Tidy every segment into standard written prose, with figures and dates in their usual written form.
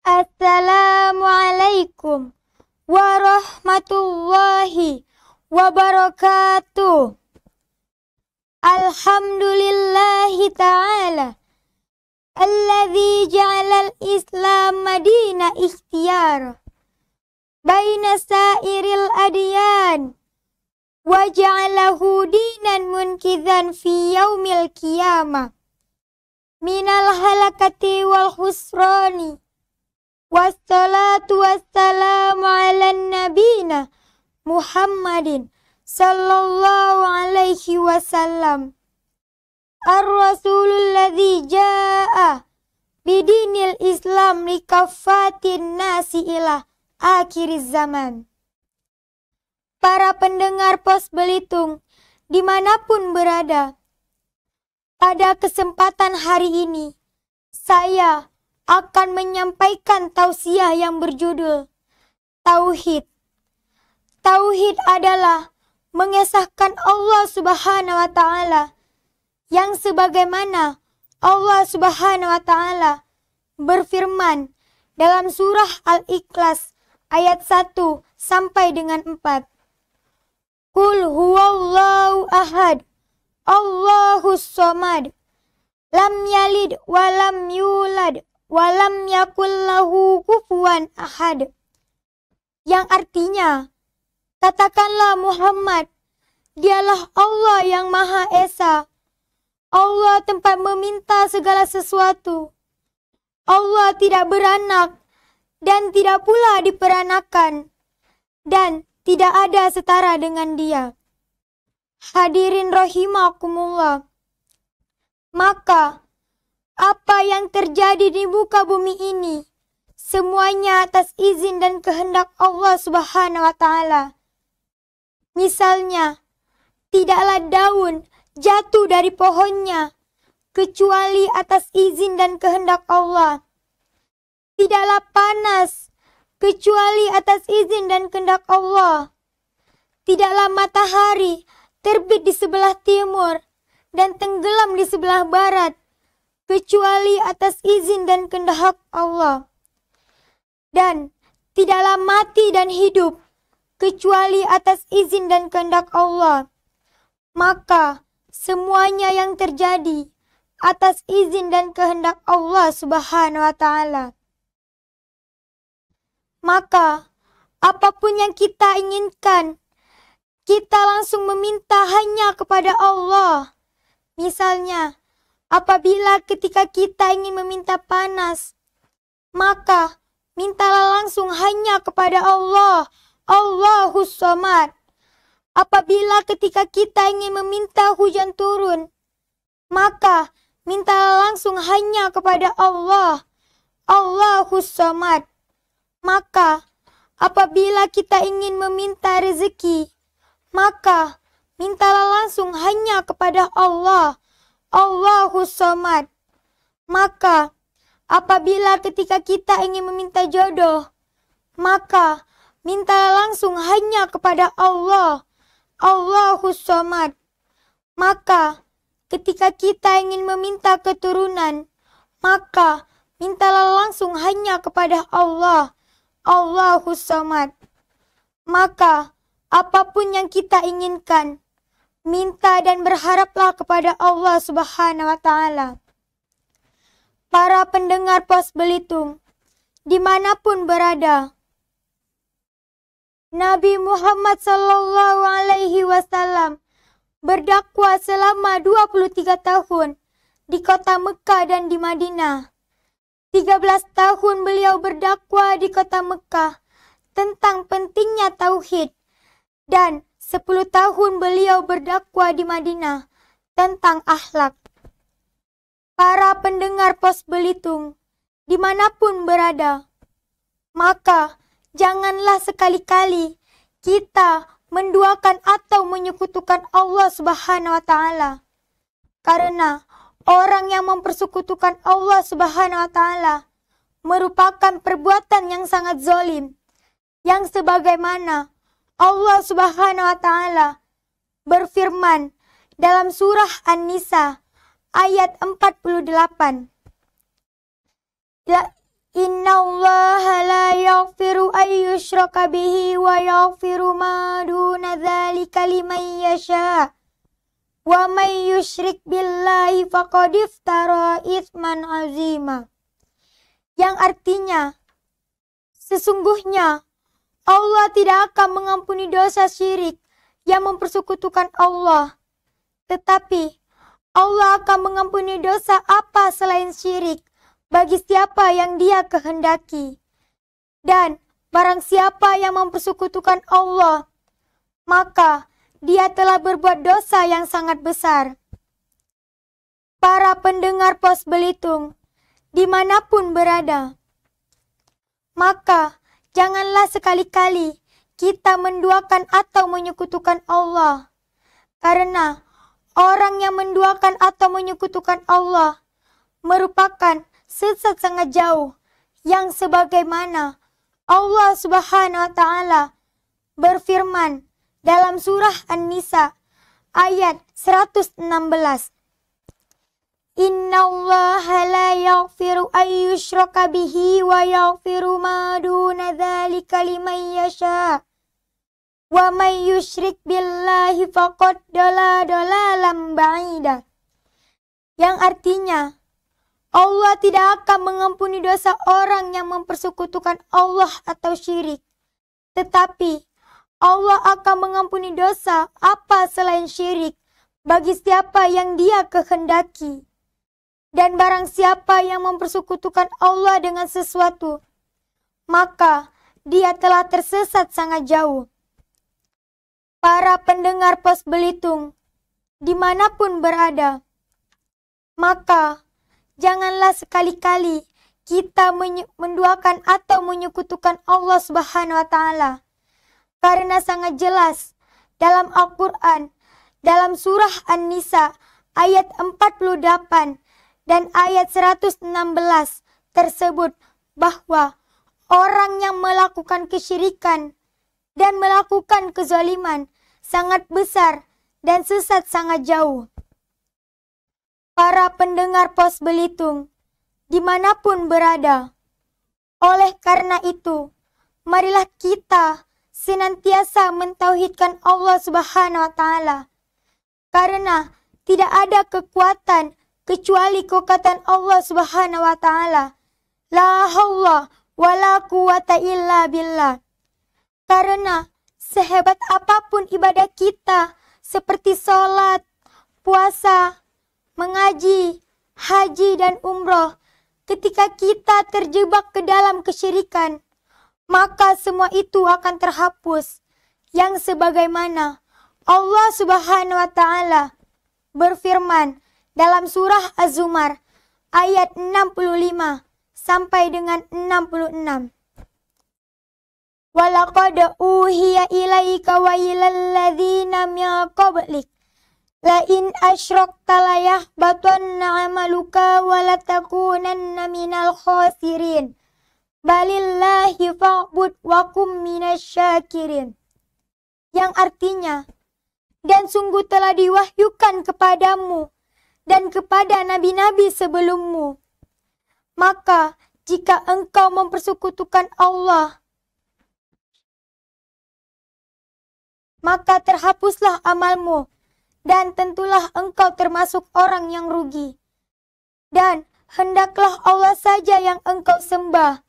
Assalamualaikum warahmatullahi wabarakatuh. Alhamdulillahi ta'ala alladzi ja'alal islam madina ikhtiyar baina sairil adyan wa ja'alahu dinan munkizan fi yaumil qiyamah minal halakati wal khusrani. Wassalatu wassalamu ala nabina Muhammadin sallallahu alaihi wasallam ar-rasulul ladzi jaa bidinil islam likaffatin nasi ila akhiriz zaman. Para pendengar Pos Belitung dimanapun berada, pada kesempatan hari ini saya akan menyampaikan tausiah yang berjudul Tauhid. Tauhid adalah mengesahkan Allah Subhanahu wa Ta'ala, yang sebagaimana Allah Subhanahu wa Ta'ala berfirman dalam surah Al-Ikhlas ayat 1 sampai dengan 4. Qul huwallahu ahad, Allahus somad, lam yalid walam yulad walam yakul lahu kufuwan ahad. Yang artinya, katakanlah Muhammad, dialah Allah yang Maha Esa. Allah tempat meminta segala sesuatu. Allah tidak beranak dan tidak pula diperanakan, dan tidak ada setara dengan Dia. Hadirin rahimakumullah. Maka apa yang terjadi di muka bumi ini semuanya atas izin dan kehendak Allah Subhanahu wa Ta'ala. Misalnya, tidaklah daun jatuh dari pohonnya kecuali atas izin dan kehendak Allah. Tidaklah panas kecuali atas izin dan kehendak Allah. Tidaklah matahari terbit di sebelah timur dan tenggelam di sebelah barat kecuali atas izin dan kehendak Allah. Dan tidaklah mati dan hidup kecuali atas izin dan kehendak Allah. Maka semuanya yang terjadi atas izin dan kehendak Allah Subhanahu wa Ta'ala. Maka apapun yang kita inginkan, kita langsung meminta hanya kepada Allah. Misalnya, apabila ketika kita ingin meminta panas, maka mintalah langsung hanya kepada Allah, Allahus somad. Apabila ketika kita ingin meminta hujan turun, maka mintalah langsung hanya kepada Allah, Allahus somad. Maka apabila kita ingin meminta rezeki, maka mintalah langsung hanya kepada Allah, Allahus somad. Maka apabila ketika kita ingin meminta jodoh, maka mintalah langsung hanya kepada Allah, Allahus somad. Maka ketika kita ingin meminta keturunan, maka mintalah langsung hanya kepada Allah, Allahus somad. Maka apapun yang kita inginkan, minta dan berharaplah kepada Allah Subhanahu wa Ta'ala. Para pendengar Pos Belitung dimanapun berada, Nabi Muhammad sallallahu alaihi wasallam berdakwah selama 23 tahun di kota Mekah dan di Madinah. 13 tahun beliau berdakwah di kota Mekah tentang pentingnya tauhid, dan 10 tahun beliau berdakwah di Madinah tentang akhlak. Para pendengar Pos Belitung dimanapun berada, maka janganlah sekali-kali kita menduakan atau menyekutukan Allah Subhanahu wa Ta'ala. Karena orang yang mempersekutukan Allah Subhanahu wa Ta'ala merupakan perbuatan yang sangat zalim, yang sebagaimana Allah Subhanahu wa Ta'ala berfirman dalam surah An-Nisa ayat 48. Innallaha la yaghfiru an yushraka bihi wa yaghfiru ma duna dzalika liman yasha. Wa may yusyrik billahi faqad iftara itsman azima. Yang artinya, sesungguhnya Allah tidak akan mengampuni dosa syirik yang mempersekutukan Allah. Tetapi Allah akan mengampuni dosa apa selain syirik bagi siapa yang Dia kehendaki. Dan barang siapa yang mempersekutukan Allah, maka dia telah berbuat dosa yang sangat besar. Para pendengar Pos Belitung, dimanapun berada, maka janganlah sekali-kali kita menduakan atau menyekutukan Allah. Karena orang yang menduakan atau menyekutukan Allah merupakan sesat sangat jauh, yang sebagaimana Allah Subhanahu wa Ta'ala berfirman dalam surah An-Nisa ayat 116. Innallaha la yaghfiru an yushraka bihi wa yaghfiru ma duna dzalika liman yasha. Wa may yusyrik billahi faqad dalalan ba'ida. Yang artinya, Allah tidak akan mengampuni dosa orang yang mempersekutukan Allah atau syirik. Tetapi Allah akan mengampuni dosa apa selain syirik bagi siapa yang Dia kehendaki. Dan barang siapa yang mempersekutukan Allah dengan sesuatu, maka dia telah tersesat sangat jauh. Para pendengar Pos Belitung, dimanapun berada, maka janganlah sekali-kali kita menduakan atau menyekutukan Allah Subhanahu wa Ta'ala. Karena sangat jelas dalam Al-Quran, dalam surah An-Nisa ayat 48 dan ayat 116 tersebut bahwa orang yang melakukan kesyirikan dan melakukan kezaliman sangat besar dan sesat sangat jauh. Para pendengar Pos Belitung, dimanapun berada, oleh karena itu, marilah kita senantiasa mentauhidkan Allah Subhanahu wa Ta'ala. Karena tidak ada kekuatan kecuali kekuatan Allah Subhanahu wa Ta'ala. La haula wa la quwata illa billah. Karena sehebat apapun ibadah kita seperti sholat, puasa, mengaji, haji dan umroh, ketika kita terjebak ke dalam kesyirikan, maka semua itu akan terhapus. Yang sebagaimana Allah Subhanahu wa Ta'ala berfirman dalam surah Az-Zumar ayat 65 sampai dengan 66. Walaqad uhiya ilaika wa ilal ladzina min qablik la in asyrakta la yahbatanna 'amaluka wa la takunanna minal khasirin. Balillahi fa'bud wa kum minasyakirin. Yang artinya, dan sungguh telah diwahyukan kepadamu dan kepada nabi-nabi sebelummu. Maka jika engkau mempersekutukan Allah, maka terhapuslah amalmu dan tentulah engkau termasuk orang yang rugi. Dan hendaklah Allah saja yang engkau sembah.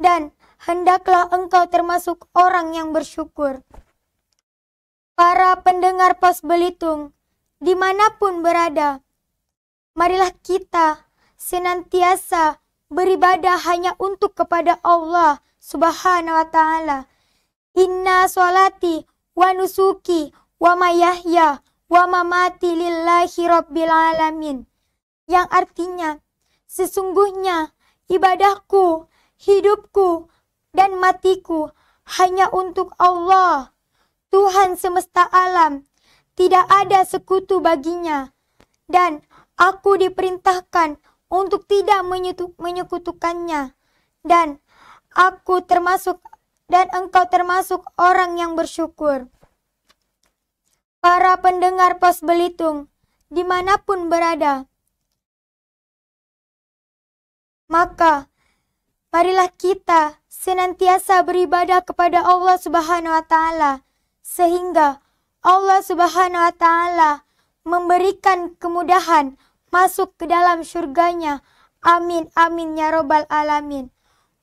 Dan hendaklah engkau termasuk orang yang bersyukur. Para pendengar Pos Belitung, dimanapun berada, marilah kita senantiasa beribadah hanya untuk kepada Allah Subhanahu wa Ta'ala. Inna sholati wa nusuki wa mayahya wa mamati lillahi rabbil alamin. Yang artinya, sesungguhnya ibadahku, hidupku dan matiku hanya untuk Allah, Tuhan semesta alam. Tidak ada sekutu baginya. Dan aku diperintahkan untuk tidak menyekutukannya. Dan aku termasuk dan engkau termasuk orang yang bersyukur. Para pendengar Pos Belitung, dimanapun berada, maka Marilah kita senantiasa beribadah kepada Allah Subhanahu wa taala sehingga Allah Subhanahu wa taala memberikan kemudahan masuk ke dalam surganya. Amin amin ya robbal alamin.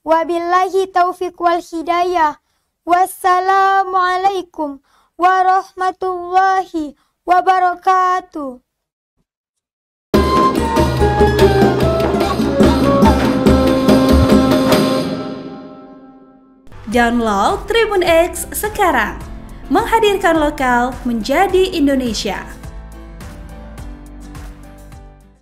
Wabillahi taufiq wal hidayah. Wassalamualaikum warahmatullahi wabarakatuh. Download Tribun X sekarang. Menghadirkan lokal menjadi Indonesia.